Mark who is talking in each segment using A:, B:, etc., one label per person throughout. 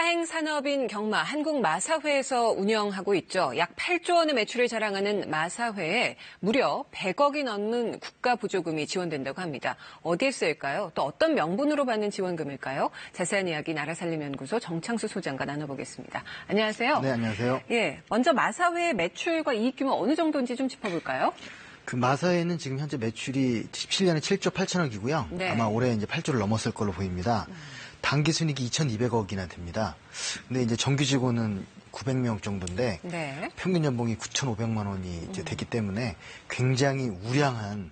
A: 사행산업인 경마 한국마사회에서 운영하고 있죠. 약 8조 원의 매출을 자랑하는 마사회에 무려 100억이 넘는 국가 보조금이 지원된다고 합니다. 어디에 쓰일까요? 또 어떤 명분으로 받는 지원금일까요? 자세한 이야기 나라살림연구소 정창수 소장과 나눠보겠습니다. 안녕하세요.
B: 네, 안녕하세요.
A: 예, 먼저 마사회의 매출과 이익 규모 어느 정도인지 좀 짚어볼까요?
B: 그 마사회는 지금 현재 매출이 17년에 7조 8천억이고요.
A: 네.
B: 아마 올해 이제 8조를 넘었을 걸로 보입니다. 단기 순이익이 2,200억이나 됩니다. 근데 이제 정규 직원은 900명 정도인데
A: 네.
B: 평균 연봉이 9,500만 원이 이제 됐기 때문에 굉장히 우량한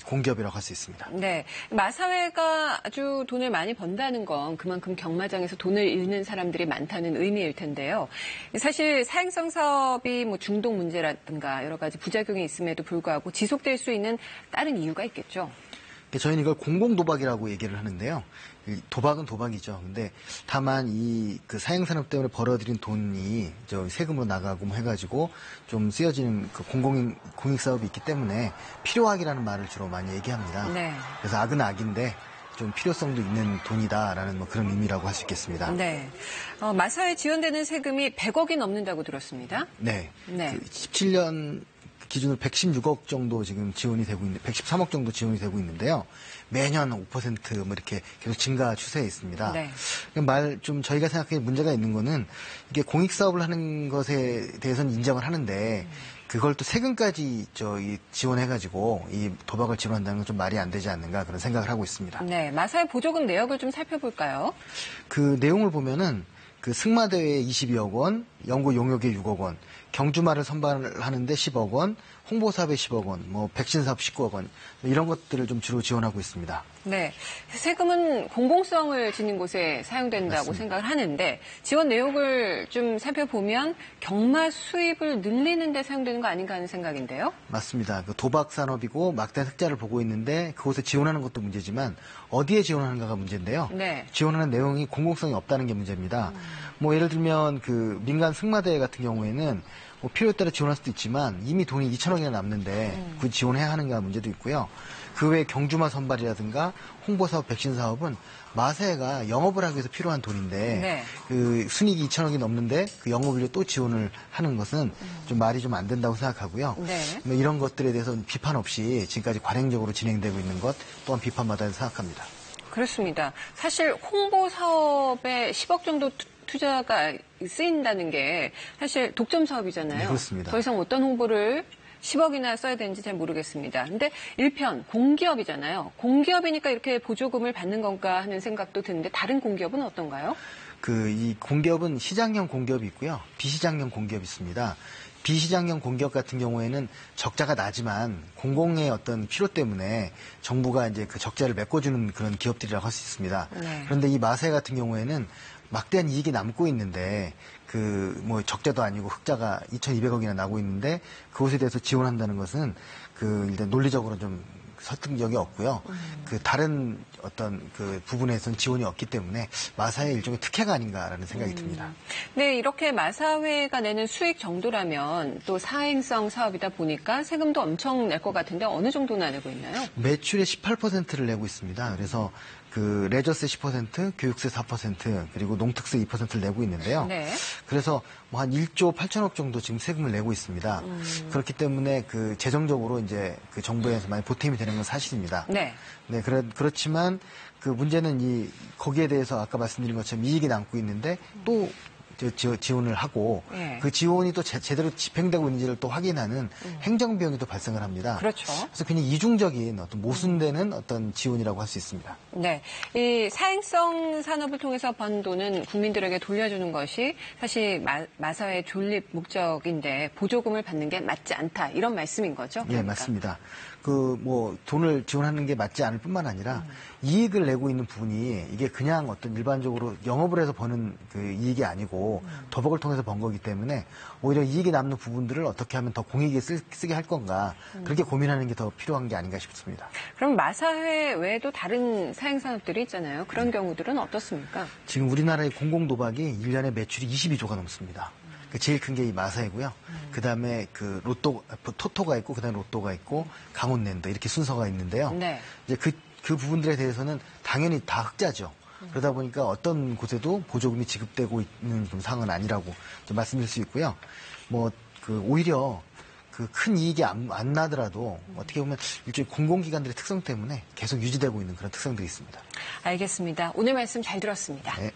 B: 공기업이라고 할 수 있습니다.
A: 네. 마사회가 아주 돈을 많이 번다는 건 그만큼 경마장에서 돈을 잃는 사람들이 많다는 의미일 텐데요. 사실 사행성 사업이 뭐 중독 문제라든가 여러 가지 부작용이 있음에도 불구하고 지속될 수 있는 다른 이유가 있겠죠.
B: 저희는 이걸 공공도박이라고 얘기를 하는데요. 도박은 도박이죠. 근데 다만 그 사행산업 때문에 벌어들인 돈이 세금으로 나가고 뭐 해가지고 좀 쓰여지는 그 공익사업이 있기 때문에 필요악이라는 말을 주로 많이 얘기합니다.
A: 네.
B: 그래서 악은 악인데 좀 필요성도 있는 돈이다라는 뭐 그런 의미라고 할 수 있겠습니다.
A: 네. 마사회 지원되는 세금이 100억이 넘는다고 들었습니다.
B: 네.
A: 네.
B: 그 17년 기준으로 116억 정도 지금 지원이 되고 있는데 113억 정도 지원이 되고 있는데요. 매년 5% 뭐 이렇게 계속 증가 추세에 있습니다.
A: 네.
B: 저희가 생각해 문제가 있는 거는 이게 공익 사업을 하는 것에 대해서는 인정을 하는데 그걸 또 세금까지 지원해가지고 이 도박을 지원한다는 건 좀 말이 안 되지 않는가 그런 생각을 하고 있습니다.
A: 네. 마사회 보조금 내역을 좀 살펴볼까요?
B: 그 내용을 보면은 그 승마대회에 22억 원, 연구 용역에 6억 원, 경주마를 선발하는데 10억 원, 홍보사업에 10억 원, 뭐 백신사업 19억 원 이런 것들을 좀 주로 지원하고 있습니다.
A: 네, 세금은 공공성을 지닌 곳에 사용된다고
B: 맞습니다.
A: 생각을 하는데 지원 내용을 좀 살펴보면 경마 수입을 늘리는 데 사용되는 거 아닌가 하는 생각인데요.
B: 맞습니다. 그 도박 산업이고 막대한 흑자를 보고 있는데 그곳에 지원하는 것도 문제지만 어디에 지원하는가가 문제인데요.
A: 네.
B: 지원하는 내용이 공공성이 없다는 게 문제입니다. 뭐 예를 들면 그 민간 승마대회 같은 경우에는 뭐 필요에 따라 지원할 수도 있지만 이미 돈이 2천억이나 남는데 그 지원해야 하는가 문제도 있고요. 그 외에 경주마 선발이라든가 홍보사업, 백신사업은 마사회가 영업을 하기 위해서 필요한 돈인데
A: 네.
B: 그 순이익이 2천억이 넘는데 그 영업을 또 지원을 하는 것은 좀 말이 좀 안 된다고 생각하고요.
A: 네.
B: 뭐 이런 것들에 대해서 비판 없이 지금까지 관행적으로 진행되고 있는 것 또한 비판받아야 생각합니다.
A: 그렇습니다. 사실 홍보 사업에 10억 정도 투자가 쓰인다는 게 사실 독점 사업이잖아요.
B: 네, 그렇습니다.
A: 더 이상 어떤 홍보를 10억이나 써야 되는지 잘 모르겠습니다. 근데 일편 공기업이잖아요. 공기업이니까 이렇게 보조금을 받는 건가 하는 생각도 드는데 다른 공기업은 어떤가요?
B: 이 공기업은 시장형 공기업이 있고요. 비시장형 공기업이 있습니다. 비시장형 공기업 같은 경우에는 적자가 나지만 공공의 어떤 필요 때문에 정부가 이제 그 적자를 메꿔주는 그런 기업들이라고 할 수 있습니다.
A: 네.
B: 그런데 이 마사회 같은 경우에는 막대한 이익이 남고 있는데 뭐 적자도 아니고 흑자가 2,200억이나 나고 있는데 그것에 대해서 지원한다는 것은 일단 논리적으로 좀 설득력이 없고요. 다른 어떤 부분에서는 지원이 없기 때문에 마사회의 일종의 특혜가 아닌가라는 생각이 듭니다.
A: 네, 이렇게 마사회가 내는 수익 정도라면 또 사행성 사업이다 보니까 세금도 엄청 낼 것 같은데 어느 정도나 내고 있나요?
B: 매출의 18%를 내고 있습니다. 그래서 레저세 10%, 교육세 4%, 그리고 농특세 2%를 내고 있는데요.
A: 네.
B: 그래서 뭐 한 1조 8천억 정도 지금 세금을 내고 있습니다. 그렇기 때문에 재정적으로 이제 정부에서 많이 보탬이 되는 건 사실입니다.
A: 네.
B: 네, 그렇지만 문제는 거기에 대해서 아까 말씀드린 것처럼 이익이 남고 있는데 또 지원을 하고
A: 네.
B: 그 지원이 또 제대로 집행되고 있는지를 또 확인하는 행정비용이 또 발생을 합니다.
A: 그렇죠.
B: 그래서 굉장히 이중적인 어떤 모순되는 어떤 지원이라고 할 수 있습니다.
A: 네. 이 사행성 산업을 통해서 번 돈은 국민들에게 돌려주는 것이 사실 마사회의 존립 목적인데 보조금을 받는 게 맞지 않다. 이런 말씀인 거죠?
B: 네,
A: 그러니까.
B: 맞습니다. 돈을 지원하는 게 맞지 않을 뿐만 아니라 이익을 내고 있는 부분이 이게 그냥 어떤 일반적으로 영업을 해서 버는 이익이 아니고 도박을 통해서 번 거기 때문에 오히려 이익이 남는 부분들을 어떻게 하면 더 공익에 쓰게 할 건가 그렇게 고민하는 게 더 필요한 게 아닌가 싶습니다.
A: 그럼 마사회 외에도 다른 사행산업들이 있잖아요. 그런 경우들은 어떻습니까?
B: 지금 우리나라의 공공도박이 1년에 매출이 22조가 넘습니다. 제일 큰 게 이 마사회고요. 그다음에 토토가 있고 그다음에 로또가 있고 강원랜드 이렇게 순서가 있는데요.
A: 네.
B: 이제 그 부분들에 대해서는 당연히 다 흑자죠. 그러다 보니까 어떤 곳에도 보조금이 지급되고 있는 좀 상황은 아니라고 좀 말씀드릴 수 있고요. 오히려 그 큰 이익이 안 나더라도 어떻게 보면 일종의 공공기관들의 특성 때문에 계속 유지되고 있는 그런 특성들이 있습니다.
A: 알겠습니다. 오늘 말씀 잘 들었습니다.
B: 네.